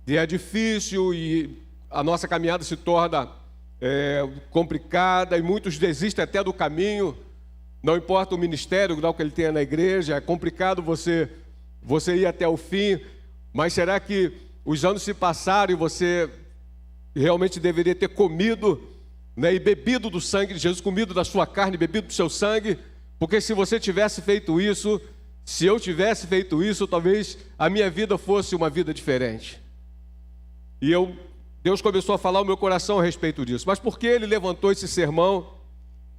e é difícil e a nossa caminhada se torna complicada e muitos desistem até do caminho. Não importa o ministério, o grau que ele tenha na igreja, é complicado você ir até o fim. Mas será que os anos se passaram e você realmente deveria ter comido, né, e bebido do sangue de Jesus, comido da sua carne, bebido do seu sangue? Porque se você tivesse feito isso, se eu tivesse feito isso, talvez a minha vida fosse uma vida diferente. E Deus começou a falar ao meu coração a respeito disso. Mas por que ele levantou esse sermão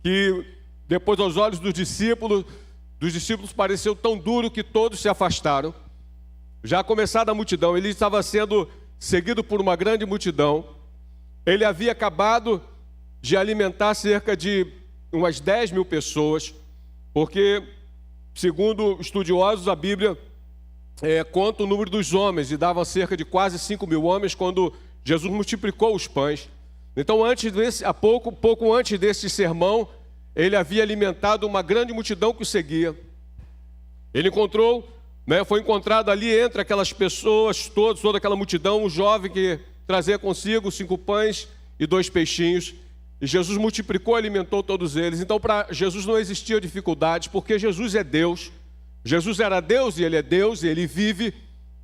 que depois aos olhos dos discípulos pareceu tão duro que todos se afastaram? Já começada a multidão, ele estava sendo seguido por uma grande multidão. Ele havia acabado de alimentar cerca de umas 10 mil pessoas, porque, segundo estudiosos, a Bíblia conta o número dos homens, e dava cerca de quase 5 mil homens quando Jesus multiplicou os pães. Então, pouco antes desse sermão, ele havia alimentado uma grande multidão que o seguia. Ele foi encontrado ali entre aquelas pessoas, toda aquela multidão, um jovem que trazia consigo 5 pães e 2 peixinhos. E Jesus multiplicou e alimentou todos eles. Então, para Jesus não existia dificuldades, porque Jesus é Deus. Jesus era Deus e Ele é Deus, e Ele vive,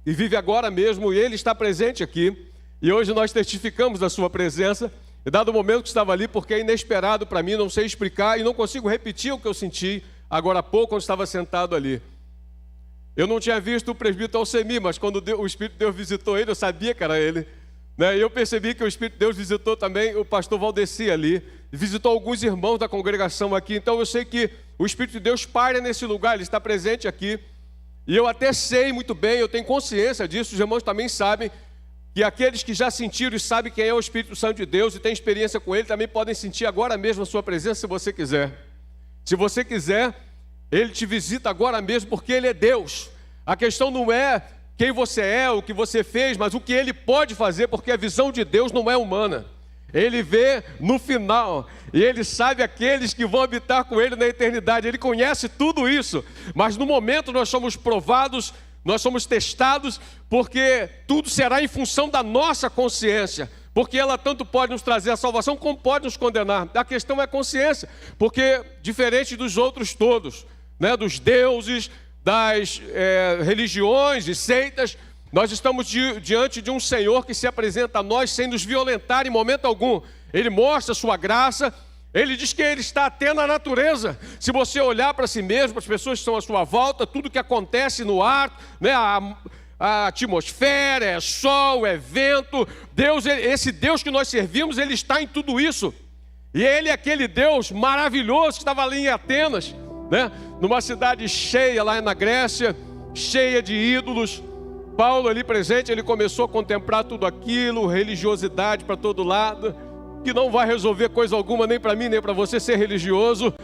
e vive agora mesmo, e Ele está presente aqui. E hoje nós testificamos da sua presença. E dado o momento que estava ali, porque é inesperado para mim, não sei explicar, e não consigo repetir o que eu senti agora há pouco, quando estava sentado ali. Eu não tinha visto o presbítero Alcemir, mas quando o Espírito de Deus visitou ele, eu sabia que era ele. E eu percebi que o Espírito de Deus visitou também o pastor Valdeci ali, visitou alguns irmãos da congregação aqui. Então eu sei que o Espírito de Deus paira nesse lugar, ele está presente aqui. E eu até sei muito bem, eu tenho consciência disso, os irmãos também sabem, que aqueles que já sentiram e sabem quem é o Espírito Santo de Deus e têm experiência com ele, também podem sentir agora mesmo a sua presença, se você quiser. Se você quiser, ele te visita agora mesmo, porque ele é Deus. A questão não é quem você é, o que você fez, mas o que ele pode fazer, porque a visão de Deus não é humana. Ele vê no final, e ele sabe aqueles que vão habitar com ele na eternidade. Ele conhece tudo isso, mas no momento nós somos provados, nós somos testados, porque tudo será em função da nossa consciência, porque ela tanto pode nos trazer a salvação, como pode nos condenar. A questão é a consciência, porque diferente dos outros todos, dos deuses, das religiões e seitas, nós estamos diante de um Senhor que se apresenta a nós sem nos violentar em momento algum. Ele mostra a sua graça, ele diz que ele está até na natureza. Se você olhar para si mesmo, para as pessoas que estão à sua volta, tudo que acontece no ar, a atmosfera, é sol, é vento, esse Deus que nós servimos, ele está em tudo isso. E ele é aquele Deus maravilhoso que estava ali em Atenas, numa cidade cheia lá na Grécia, cheia de ídolos. Paulo ali presente, ele começou a contemplar tudo aquilo, religiosidade para todo lado, que não vai resolver coisa alguma, nem para mim, nem para você ser religioso.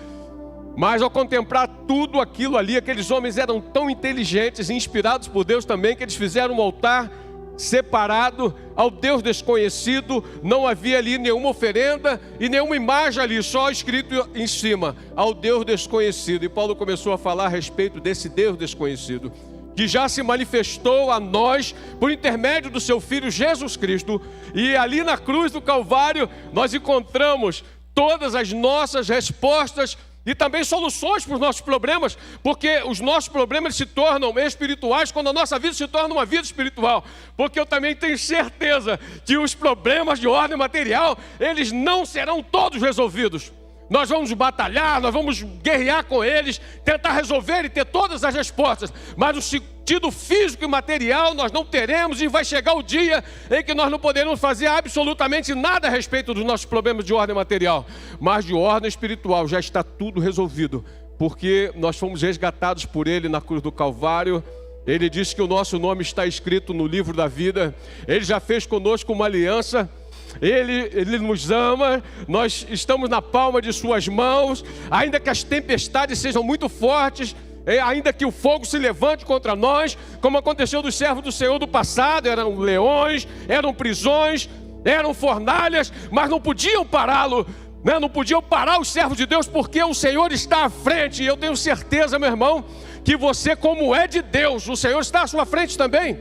Mas ao contemplar tudo aquilo ali, aqueles homens eram tão inteligentes e inspirados por Deus também, que eles fizeram um altar separado ao Deus desconhecido. Não havia ali nenhuma oferenda e nenhuma imagem ali, só escrito em cima, ao Deus desconhecido. E Paulo começou a falar a respeito desse Deus desconhecido, que já se manifestou a nós por intermédio do seu Filho Jesus Cristo. E ali na cruz do Calvário nós encontramos todas as nossas respostas e também soluções para os nossos problemas, porque os nossos problemas se tornam espirituais quando a nossa vida se torna uma vida espiritual. Porque eu também tenho certeza que os problemas de ordem material, eles não serão todos resolvidos. Nós vamos batalhar, nós vamos guerrear com eles, tentar resolver e ter todas as respostas. Mas o sentido físico e material nós não teremos, e vai chegar o dia em que nós não poderemos fazer absolutamente nada a respeito dos nossos problemas de ordem material. Mas de ordem espiritual já está tudo resolvido, porque nós fomos resgatados por Ele na cruz do Calvário. Ele disse que o nosso nome está escrito no livro da vida. Ele já fez conosco uma aliança. Ele nos ama, nós estamos na palma de suas mãos. Ainda que as tempestades sejam muito fortes, ainda que o fogo se levante contra nós, como aconteceu dos servos do Senhor do passado, eram leões, eram prisões, eram fornalhas, mas não podiam pará-lo, não podiam parar os servos de Deus, porque o Senhor está à frente. E eu tenho certeza, meu irmão, que você, como é de Deus, o Senhor está à sua frente também.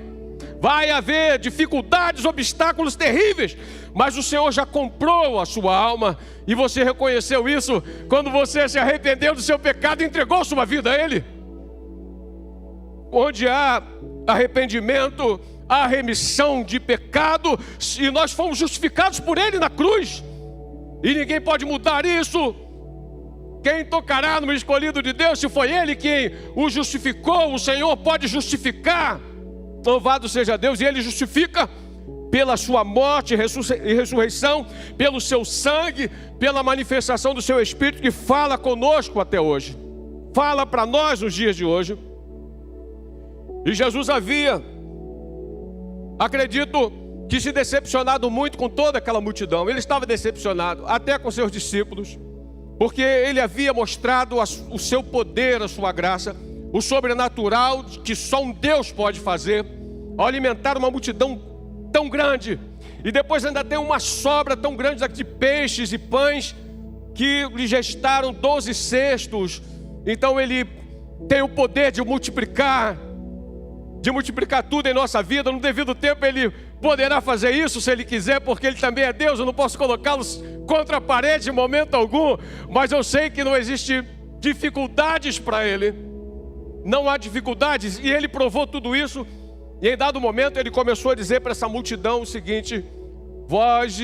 vai haver dificuldades, obstáculos terríveis, mas o Senhor já comprou a sua alma, e você reconheceu isso quando você se arrependeu do seu pecado e entregou sua vida a Ele. Onde há arrependimento, há remissão de pecado, e nós fomos justificados por Ele na cruz, e ninguém pode mudar isso. Quem tocará no escolhido de Deus, se foi Ele quem o justificou, o Senhor pode justificar. Louvado seja Deus, e Ele justifica pela sua morte e ressurreição, pelo seu sangue, pela manifestação do seu Espírito, que fala conosco até hoje, fala para nós nos dias de hoje. E Jesus havia, acredito, que se decepcionado muito com toda aquela multidão. Ele estava decepcionado, até com seus discípulos, porque Ele havia mostrado o seu poder, a sua graça, o sobrenatural que só um Deus pode fazer, ao alimentar uma multidão tão grande. E depois ainda tem uma sobra tão grande de peixes e pães, que lhe gestaram 12 cestos. Então Ele tem o poder de multiplicar tudo em nossa vida. No devido tempo Ele poderá fazer isso se Ele quiser, porque Ele também é Deus. Eu não posso colocá-los contra a parede em momento algum, mas eu sei que não existe dificuldades para Ele. Não há dificuldades, e Ele provou tudo isso. E em dado momento Ele começou a dizer para essa multidão o seguinte: vós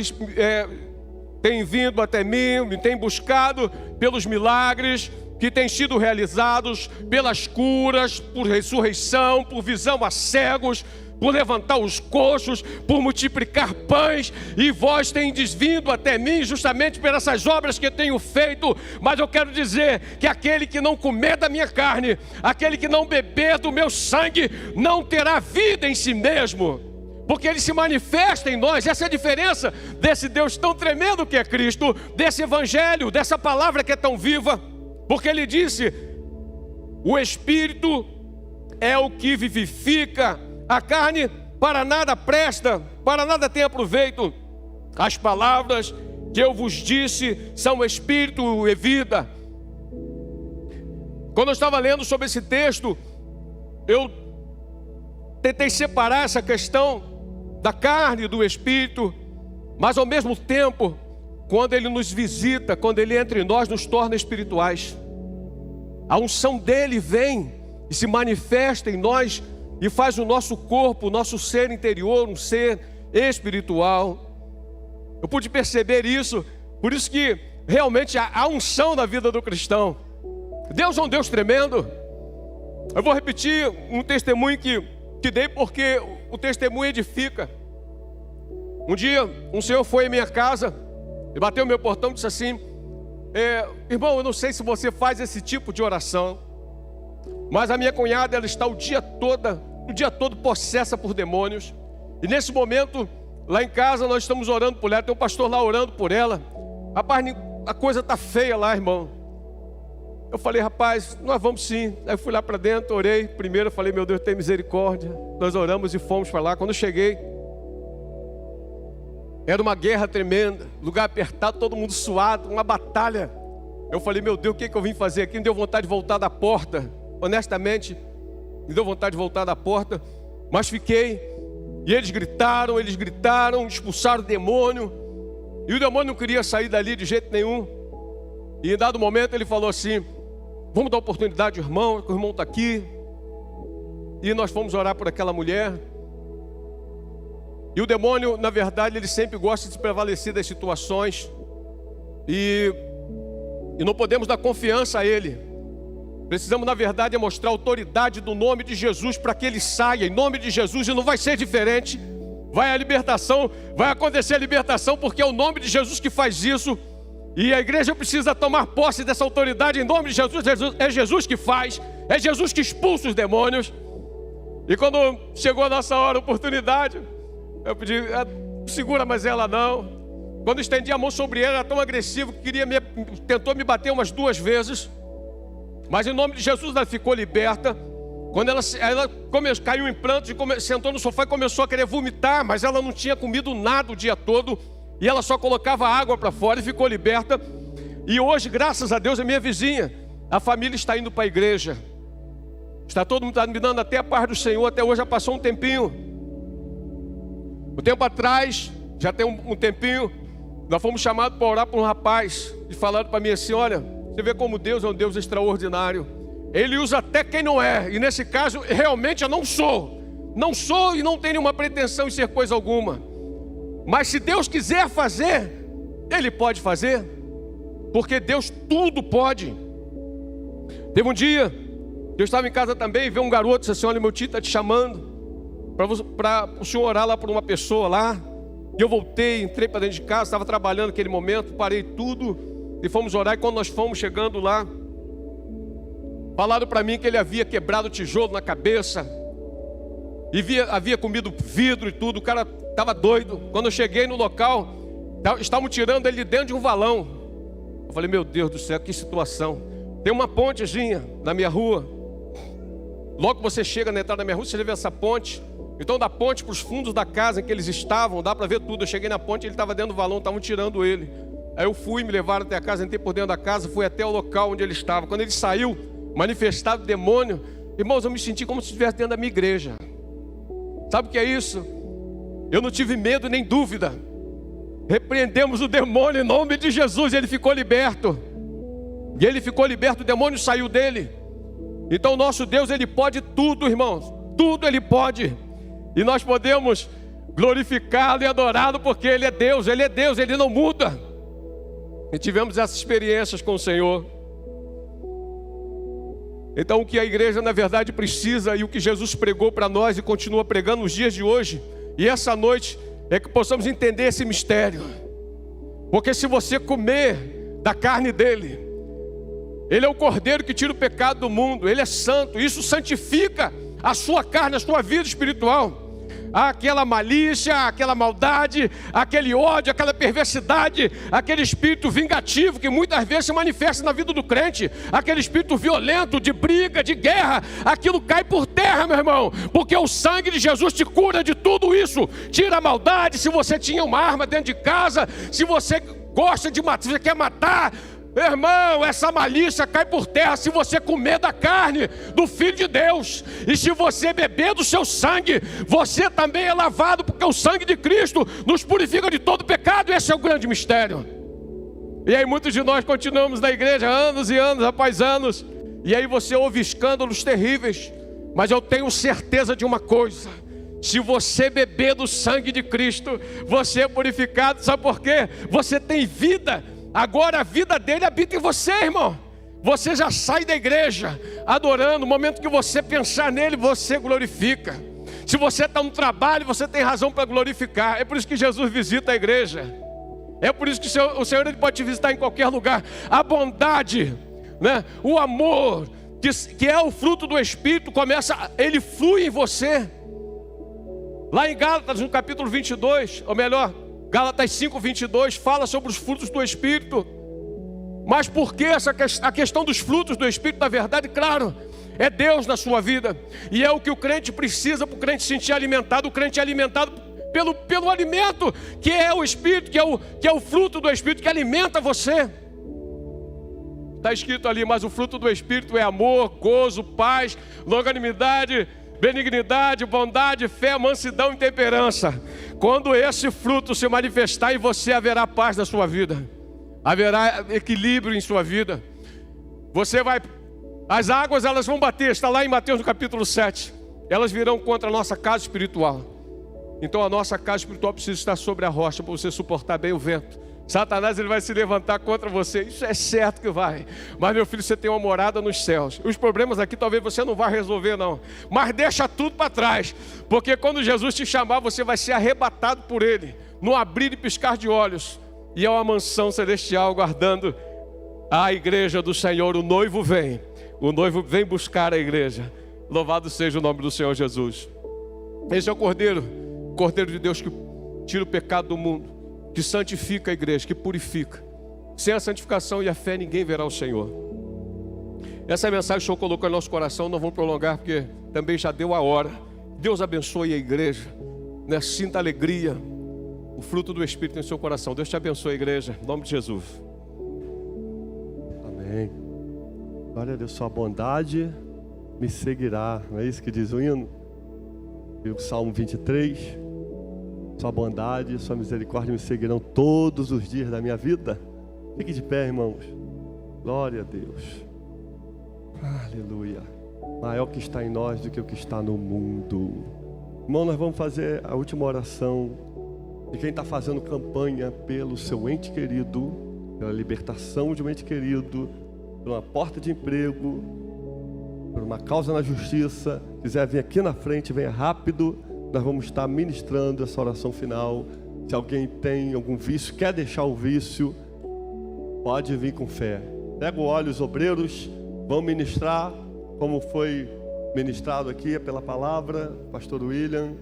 têm vindo até mim, me têm buscado pelos milagres que têm sido realizados, pelas curas, por ressurreição, por visão a cegos, por levantar os coxos, por multiplicar pães, e vós tendes vindo até mim justamente por essas obras que eu tenho feito. Mas eu quero dizer que aquele que não comer da minha carne, aquele que não beber do meu sangue, não terá vida em si mesmo, porque Ele se manifesta em nós. Essa é a diferença desse Deus tão tremendo que é Cristo, desse Evangelho, dessa palavra que é tão viva, porque Ele disse: o Espírito é o que vivifica, a carne para nada presta, para nada tem aproveito. As palavras que eu vos disse são Espírito e vida. Quando eu estava lendo sobre esse texto, eu tentei separar essa questão da carne e do Espírito, mas ao mesmo tempo, quando Ele nos visita, quando Ele entra em nós, nos torna espirituais. A unção dEle vem e se manifesta em nós e faz o nosso corpo, o nosso ser interior, um ser espiritual. Eu pude perceber isso, por isso que realmente há unção na vida do cristão. Deus é um Deus tremendo. Eu vou repetir um testemunho que dei, porque o testemunho edifica. Um dia, um senhor foi em minha casa, ele bateu no meu portão e disse assim: irmão, eu não sei se você faz esse tipo de oração, mas a minha cunhada, ela está o dia todo possessa por demônios. E nesse momento, lá em casa, nós estamos orando por ela, tem um pastor lá orando por ela. Rapaz, a coisa está feia lá, irmão. Eu falei: rapaz, nós vamos sim. Aí eu fui lá para dentro, orei. Primeiro eu falei: meu Deus, tem misericórdia. Nós oramos e fomos para lá. Quando eu cheguei, era uma guerra tremenda, lugar apertado, todo mundo suado, uma batalha. Eu falei: meu Deus, o que eu vim fazer aqui? Me deu vontade de voltar da porta. Honestamente, me deu vontade de voltar da porta, mas fiquei. E eles gritaram, expulsaram o demônio. E o demônio não queria sair dali de jeito nenhum. E em dado momento ele falou assim: vamos dar oportunidade ao irmão, que o irmão está aqui. E nós fomos orar por aquela mulher. E o demônio, na verdade, ele sempre gosta de prevalecer das situações. E não podemos dar confiança a ele. Precisamos, na verdade, mostrar a autoridade do nome de Jesus para que ele saia, em nome de Jesus, e não vai ser diferente. Vai a libertação, vai acontecer a libertação, porque é o nome de Jesus que faz isso. E a igreja precisa tomar posse dessa autoridade em nome de Jesus. É Jesus que faz, é Jesus que expulsa os demônios. E quando chegou a nossa hora, a oportunidade, eu pedi: segura mais ela não. Quando estendi a mão sobre ela, era tão agressivo que tentou me bater umas 2 vezes. Mas em nome de Jesus ela ficou liberta. Quando ela caiu em prantos e sentou no sofá e começou a querer vomitar, mas ela não tinha comido nada o dia todo, e ela só colocava água para fora, e ficou liberta. E hoje, graças a Deus, é minha vizinha. A família está indo para a igreja. Está todo mundo me dando até a paz do Senhor. Até hoje já passou um tempinho. Um tempo atrás, já tem um tempinho, nós fomos chamados para orar por um rapaz. E falaram para mim assim: olha, você vê como Deus é um Deus extraordinário. Ele usa até quem não é. E nesse caso, realmente eu não sou. Não sou e não tenho nenhuma pretensão em ser coisa alguma. Mas se Deus quiser fazer, Ele pode fazer. Porque Deus tudo pode. Teve um dia, eu estava em casa também e veio um garoto, disse assim: olha, meu tio está te chamando para o senhor orar lá por uma pessoa lá. E eu voltei, entrei para dentro de casa, estava trabalhando naquele momento, parei tudo e fomos orar. E quando nós fomos chegando lá, falaram para mim que ele havia quebrado o tijolo na cabeça e havia comido vidro e tudo. O cara estava doido. Quando eu cheguei no local, estavam tirando ele de dentro de um valão. Eu falei: meu Deus do céu, que situação. Tem uma pontezinha na minha rua. Logo que você chega na entrada da minha rua, você vê essa ponte. Então da ponte para os fundos da casa em que eles estavam, dá para ver tudo. Eu cheguei na ponte, ele estava dentro do valão, estavam tirando ele. Aí eu fui, me levaram até a casa, entrei por dentro da casa, fui até o local onde ele estava. Quando ele saiu, manifestado demônio, irmãos, eu me senti como se estivesse dentro da minha igreja. Sabe o que é isso? Eu não tive medo nem dúvida. Repreendemos o demônio em nome de Jesus, e ele ficou liberto. E ele ficou liberto, o demônio saiu dele. Então o nosso Deus, Ele pode tudo, irmãos. Tudo Ele pode. E nós podemos glorificá-lo e adorá-lo, porque Ele é Deus, Ele não muda. E tivemos essas experiências com o Senhor. Então o que a igreja na verdade precisa, e o que Jesus pregou para nós e continua pregando nos dias de hoje, e essa noite, é que possamos entender esse mistério. Porque se você comer da carne dele, Ele é o Cordeiro que tira o pecado do mundo, Ele é santo, isso santifica a sua carne, a sua vida espiritual. Aquela malícia, aquela maldade, aquele ódio, aquela perversidade, aquele espírito vingativo que muitas vezes se manifesta na vida do crente, aquele espírito violento, de briga, de guerra, aquilo cai por terra, meu irmão, porque o sangue de Jesus te cura de tudo isso. Tira a maldade. Se você tinha uma arma dentro de casa, se você gosta de matar, se você quer matar, meu irmão, essa malícia cai por terra se você comer da carne do Filho de Deus. E se você beber do seu sangue, você também é lavado, porque o sangue de Cristo nos purifica de todo pecado. Esse é o grande mistério. E aí muitos de nós continuamos na igreja anos e anos após anos, e aí você ouve escândalos terríveis. Mas eu tenho certeza de uma coisa: se você beber do sangue de Cristo, você é purificado. Sabe por quê? Você tem vida. Agora a vida dele habita em você, irmão. Você já sai da igreja adorando. No momento que você pensar nele, você glorifica. Se você está no trabalho, você tem razão para glorificar. É por isso que Jesus visita a igreja. É por isso que o Senhor ele pode te visitar em qualquer lugar. A bondade, né? O amor, que é o fruto do Espírito, ele flui em você. Lá em Gálatas, no capítulo 22, ou melhor, Gálatas 5:22, fala sobre os frutos do Espírito. Mas por que a questão dos frutos do Espírito? Na verdade, claro, é Deus na sua vida. E é o que o crente precisa para o crente se sentir alimentado. O crente é alimentado pelo alimento, que é o Espírito, que é o fruto do Espírito, que alimenta você. Está escrito ali: mas o fruto do Espírito é amor, gozo, paz, longanimidade, benignidade, bondade, fé, mansidão e temperança. Quando esse fruto se manifestar em você, haverá paz na sua vida, haverá equilíbrio em sua vida. As águas elas vão bater, está lá em Mateus no capítulo 7. Elas virão contra a nossa casa espiritual. Então a nossa casa espiritual precisa estar sobre a rocha para você suportar bem o vento. Satanás ele vai se levantar contra você, isso é certo que vai. Mas meu filho, você tem uma morada nos céus. Os problemas aqui talvez você não vá resolver não, mas deixa tudo para trás, porque quando Jesus te chamar, você vai ser arrebatado por Ele, no abrir e piscar de olhos. E é uma mansão celestial guardando a igreja do Senhor. O noivo vem buscar a igreja. Louvado seja o nome do Senhor Jesus. Esse é o Cordeiro de Deus que tira o pecado do mundo, que santifica a igreja, que purifica. Sem a santificação e a fé, ninguém verá o Senhor. Essa é a mensagem que o Senhor colocou em nosso coração. Não vamos prolongar, porque também já deu a hora. Deus abençoe a igreja, né? Sinta alegria, o fruto do Espírito em seu coração. Deus te abençoe, a igreja, em nome de Jesus. Amém. Glória a Deus, sua bondade me seguirá. Não é isso que diz o hino? E o Salmo 23. Sua bondade e sua misericórdia me seguirão todos os dias da minha vida. Fique de pé, irmãos. Glória a Deus. Aleluia. Maior que está em nós do que o que está no mundo. Irmão, nós vamos fazer a última oração de quem está fazendo campanha pelo seu ente querido, pela libertação de um ente querido, por uma porta de emprego, por uma causa na justiça. Se quiser vir aqui na frente, venha rápido. Nós vamos estar ministrando essa oração final. Se alguém tem algum vício, quer deixar o vício, pode vir com fé. Pega o óleo, os obreiros vão ministrar, como foi ministrado aqui pela palavra, pastor William.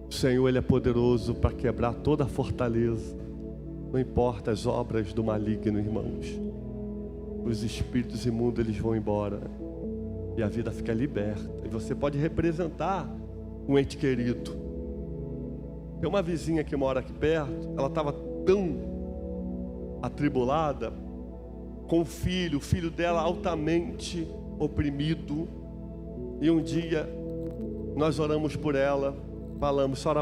O Senhor, Ele é poderoso para quebrar toda a fortaleza. Não importa as obras do maligno, irmãos. Os espíritos imundos, eles vão embora. E a vida fica liberta. E você pode representar um ente querido. Tem uma vizinha que mora aqui perto. Ela estava tão atribulada com o filho dela altamente oprimido. E um dia nós oramos por ela, falamos: senhora,